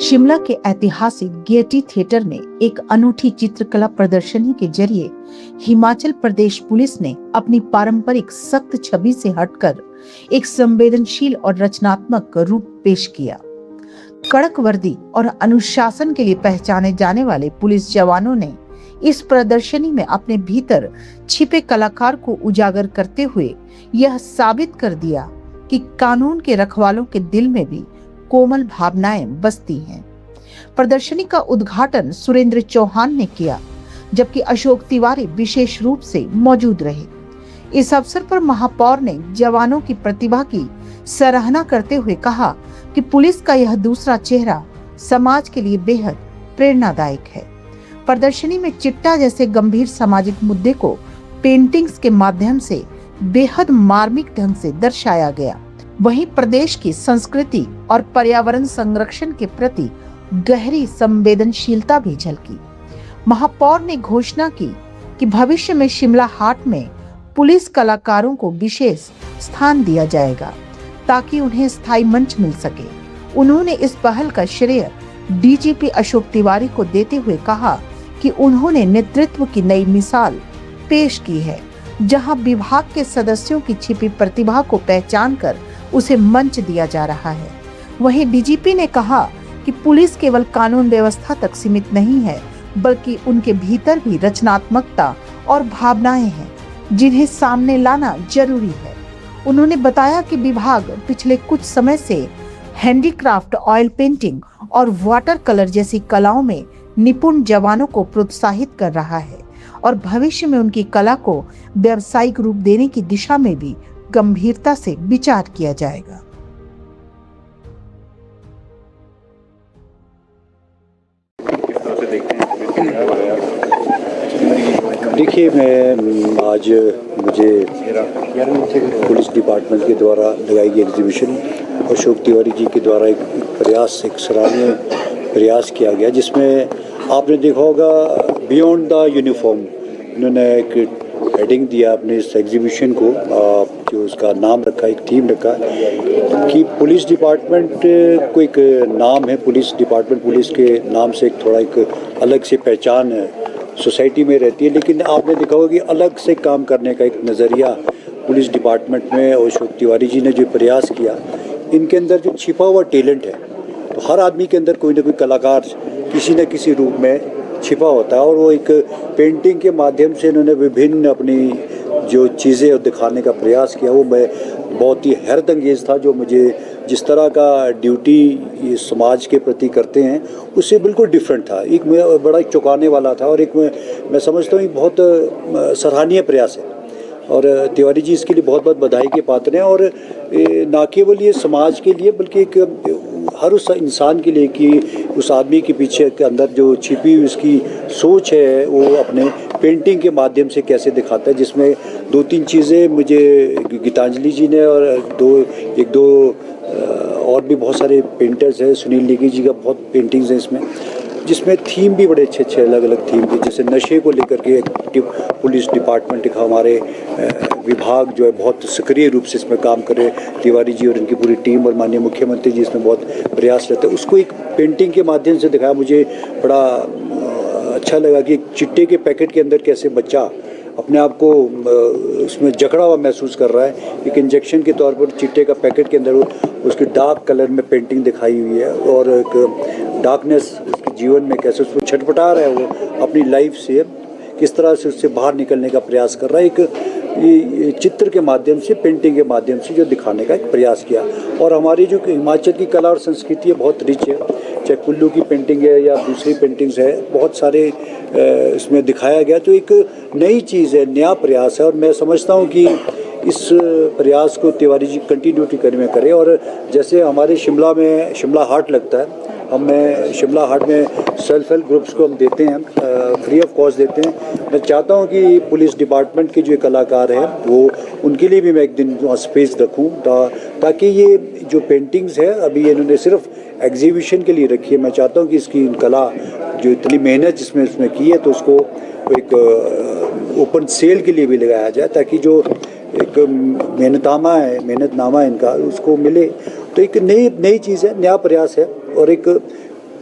शिमला के ऐतिहासिक Gaiety theatre में एक अनूठी चित्रकला प्रदर्शनी के जरिए हिमाचल प्रदेश पुलिस ने अपनी पारंपरिक सख्त छवि से हटकर एक संवेदनशील और रचनात्मक रूप पेश किया। कड़क वर्दी और अनुशासन के लिए पहचाने जाने वाले पुलिस जवानों ने इस प्रदर्शनी में अपने भीतर छिपे कलाकार को उजागर करते हुए यह साबित कर दिया कि कानून के रखवालों के दिल में भी कोमल भावनाएं बसती हैं। प्रदर्शनी का उद्घाटन सुरेंद्र चौहान ने किया, जबकि अशोक तिवारी विशेष रूप से मौजूद रहे। इस अवसर पर महापौर ने जवानों की प्रतिभा की सराहना करते हुए कहा कि पुलिस का यह दूसरा चेहरा समाज के लिए बेहद प्रेरणादायक है। प्रदर्शनी में चिट्टा जैसे गंभीर सामाजिक मुद्दे को पेंटिंग्स के माध्यम से बेहद मार्मिक ढंग से दर्शाया गया। वहीं प्रदेश की संस्कृति और पर्यावरण संरक्षण के प्रति गहरी संवेदनशीलता भी झलकी। महापौर ने घोषणा की कि भविष्य में शिमला हाट में पुलिस कलाकारों को विशेष स्थान दिया जाएगा ताकि उन्हें स्थायी मंच मिल सके। उन्होंने इस पहल का श्रेय डीजीपी अशोक तिवारी को देते हुए कहा कि उन्होंने नेतृत्व की नई मिसाल पेश की है, जहां विभाग के सदस्यों की छिपी प्रतिभा को पहचानकर उसे मंच दिया जा रहा है। वहीं डीजीपी ने कहा कि पुलिस केवल कानून व्यवस्था तक सीमित नहीं है, बल्कि उनके भीतर भी रचनात्मकता और भावनाएं हैं, जिन्हें सामने लाना जरूरी है। उन्होंने बताया कि विभाग पिछले कुछ समय से हैंडीक्राफ्ट, ऑयल पेंटिंग और वाटर कलर जैसी कलाओं में निपुण जवानों को प्रोत्साहित कर रहा है और भविष्य में उनकी कला को व्यावसायिक रूप देने की दिशा में भी गंभीरता से विचार किया जाएगा। देखिए, आज मुझे पुलिस डिपार्टमेंट के द्वारा लगाई गई एग्जीबिशन अशोक तिवारी जी के द्वारा एक सराहनीय प्रयास किया गया, जिसमें आपने देखा होगा बियॉन्ड द यूनिफॉर्म इन्होंने एक हेडिंग दिया अपने इस एग्जीबिशन को, जो उसका नाम रखा, एक थीम रखा कि पुलिस डिपार्टमेंट को एक नाम है, पुलिस डिपार्टमेंट पुलिस के नाम से एक थोड़ा एक अलग से पहचान है सोसाइटी में रहती है, लेकिन आपने देखा होगा कि अलग से काम करने का एक नज़रिया पुलिस डिपार्टमेंट में अशोक तिवारी जी ने जो प्रयास किया, इनके अंदर जो छिपा हुआ टैलेंट है, तो हर आदमी के अंदर कोई ना कोई कलाकार किसी न किसी रूप में छिपा होता है, और वो एक पेंटिंग के माध्यम से इन्होंने विभिन्न अपनी जो चीज़ें दिखाने का प्रयास किया, वो मैं बहुत ही हैरत अंगेज़ था। जो मुझे जिस तरह का ड्यूटी समाज के प्रति करते हैं उससे बिल्कुल डिफरेंट था, एक बड़ा चौंकाने वाला था, और एक मैं समझता हूँ बहुत सराहनीय प्रयास है, और तिवारी जी इसके लिए बहुत बहुत बधाई के पात्र हैं। और ना केवल ये समाज के लिए बल्कि एक हर उस इंसान के लिए कि उस आदमी के पीछे के अंदर जो छिपी हुई उसकी सोच है वो अपने पेंटिंग के माध्यम से कैसे दिखाता है, जिसमें दो तीन चीज़ें मुझे गीतांजलि जी ने और एक दो और भी बहुत सारे पेंटर्स हैं, सुनील नेगी जी का बहुत पेंटिंग्स हैं इसमें, जिसमें थीम भी बड़े अच्छे अलग अलग थीम के, जैसे नशे को लेकर के पुलिस डिपार्टमेंट का हमारे विभाग जो है बहुत सक्रिय रूप से इसमें काम करे, तिवारी जी और इनकी पूरी टीम और माननीय मुख्यमंत्री जी इसमें बहुत प्रयास रहते हैं, उसको एक पेंटिंग के माध्यम से दिखाया। मुझे बड़ा अच्छा लगा कि एक चिट्टे के पैकेट के अंदर कैसे बच्चा अपने आप को उसमें जकड़ा हुआ महसूस कर रहा है, एक इंजेक्शन के तौर पर चिट्टे का पैकेट के अंदर उसकी डार्क कलर में पेंटिंग दिखाई हुई है, और एक डार्कनेस उसके जीवन में कैसे उसको छटपटा रहा है, वो अपनी लाइफ से किस तरह से उससे बाहर निकलने का प्रयास कर रहा है, एक चित्र के माध्यम से, पेंटिंग के माध्यम से जो दिखाने का एक प्रयास किया। और हमारी जो हिमाचल की कला और संस्कृति है बहुत रिच है, चाहे कुल्लू की पेंटिंग है या दूसरी पेंटिंग्स है, बहुत सारे इसमें दिखाया गया, तो एक नई चीज़ है, नया प्रयास है, और मैं समझता हूँ कि इस प्रयास को तिवारी जी कंटिन्यूटी करने में करें। और जैसे हमारे शिमला में शिमला हाट लगता है, हमें शिमला हाट में सेल्फ हेल्प ग्रुप्स को हम देते हैं, फ्री ऑफ कॉस्ट देते हैं। मैं चाहता हूं कि पुलिस डिपार्टमेंट के जो कलाकार हैं वो उनके लिए भी मैं एक दिन स्पेस रखूं, ताकि ये जो पेंटिंग्स है अभी इन्होंने सिर्फ एग्जीबिशन के लिए रखी है, मैं चाहता हूं कि इसकी कला जो इतनी मेहनत जिसमें इसमें की है, तो उसको एक ओपन सेल के लिए भी लगाया जाए, ताकि जो एक मेहनतनामा है इनका उसको मिले। तो एक नई चीज़ है, नया प्रयास है, और एक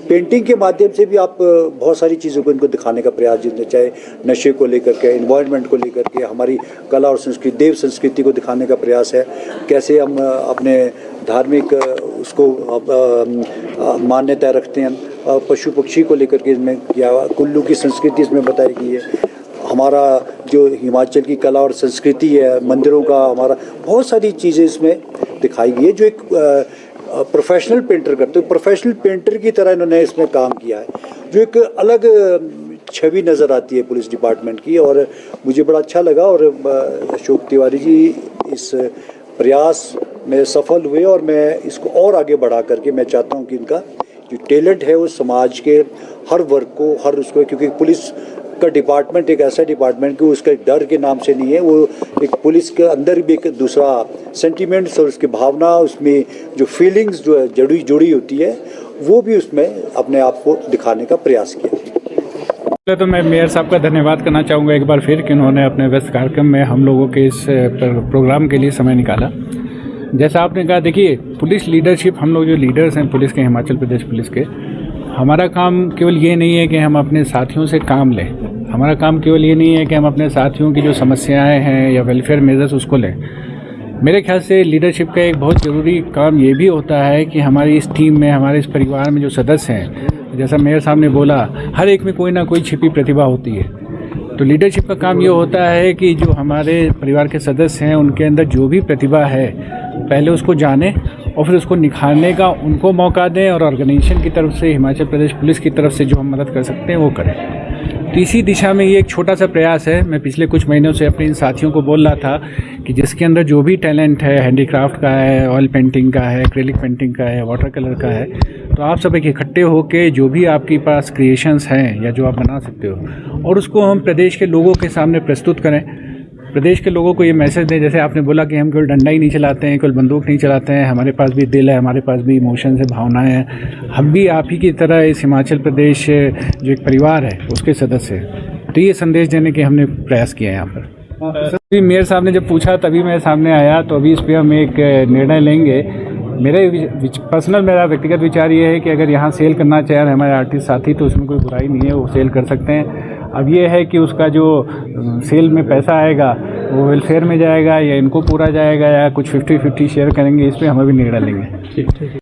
पेंटिंग के माध्यम से भी आप बहुत सारी चीज़ों को इनको दिखाने का प्रयास, जिसमें चाहे नशे को लेकर के, इन्वायरमेंट को लेकर के, हमारी कला और संस्कृति, देव संस्कृति को दिखाने का प्रयास है। कैसे हम अपने धार्मिक उसको मान्यता रखते हैं, पशु पक्षी को लेकर के इसमें, या कुल्लू की संस्कृति इसमें बताई गई है। हमारा जो हिमाचल की कला और संस्कृति है, मंदिरों का, हमारा बहुत सारी चीज़ें इसमें दिखाई गई है, जो एक प्रोफेशनल पेंटर करते हैं। प्रोफेशनल पेंटर की तरह इन्होंने इसमें काम किया है, जो एक अलग छवि नज़र आती है पुलिस डिपार्टमेंट की, और मुझे बड़ा अच्छा लगा। और अशोक तिवारी जी इस प्रयास में सफल हुए, और मैं इसको और आगे बढ़ा करके मैं चाहता हूँ कि इनका जो टैलेंट है वो समाज के हर वर्ग को, हर उसको, क्योंकि पुलिस का डिपार्टमेंट एक ऐसा डिपार्टमेंट कि उसका डर के नाम से नहीं है, वो एक पुलिस के अंदर भी एक दूसरा सेंटिमेंट्स और उसकी भावना, उसमें जो फीलिंग्स जो है जुड़ी होती है, वो भी उसमें अपने आप को दिखाने का प्रयास किया। पहले तो मैं मेयर साहब का धन्यवाद करना चाहूँगा एक बार फिर कि उन्होंने अपने व्यस्त कार्यक्रम में हम लोगों के इस प्रोग्राम के लिए समय निकाला। जैसा आपने कहा, देखिए पुलिस लीडरशिप, हम लोग जो लीडर्स हैं पुलिस के, हिमाचल प्रदेश पुलिस के, हमारा काम केवल ये नहीं है कि हम अपने साथियों से काम लें। हमारा काम केवल ये नहीं है कि हम अपने साथियों की जो समस्याएं हैं या वेलफेयर मेजर्स उसको लें। मेरे ख्याल से लीडरशिप का एक बहुत ज़रूरी काम ये भी होता है कि हमारी इस टीम में, हमारे इस परिवार में जो सदस्य हैं, जैसा मेयर साहब ने बोला, हर एक में कोई ना कोई छिपी प्रतिभा होती है। तो लीडरशिप का काम ये होता है कि जो हमारे परिवार के सदस्य हैं उनके अंदर जो भी प्रतिभा है पहले उसको जानें और फिर उसको निखारने का उनको मौका दें, और ऑर्गेनाइजेशन की तरफ से, हिमाचल प्रदेश पुलिस की तरफ से जो हम मदद कर सकते हैं वो करें। तो इसी दिशा में ये एक छोटा सा प्रयास है। मैं पिछले कुछ महीनों से अपने इन साथियों को बोल रहा था कि जिसके अंदर जो भी टैलेंट है, हैंडीक्राफ्ट का है, ऑयल पेंटिंग का है, एक्रेलिक पेंटिंग का है, वाटर कलर का है, तो आप सब एक इकट्ठे होकर जो भी आपके पास क्रिएशंस हैं या जो आप बना सकते हो, और उसको हम प्रदेश के लोगों के सामने प्रस्तुत करें। प्रदेश के लोगों को ये मैसेज दें, जैसे आपने बोला कि हम केवल डंडा ही नहीं चलाते हैं, केवल बंदूक नहीं चलाते हैं, हमारे पास भी दिल है, हमारे पास भी इमोशंस है, भावनाएं हैं। हम भी आप ही की तरह इस हिमाचल प्रदेश जो एक परिवार है उसके सदस्य हैं। तो ये संदेश देने के हमने प्रयास किया है यहाँ पर। सर, मेयर साहब ने जब पूछा तभी मैं सामने आया, तो अभी इस पर हम एक निर्णय लेंगे। मेरा व्यक्तिगत विचार ये है कि अगर यहाँ सेल करना चाहें हमारे आर्टिस्ट साथी, तो उसमें कोई बुराई नहीं है, वो सेल कर सकते हैं। अब ये है कि उसका जो सेल में पैसा आएगा वो वेलफेयर में जाएगा या इनको पूरा जाएगा या कुछ 50-50 शेयर करेंगे, इस पर हम अभी निर्णय लेंगे। ठीक।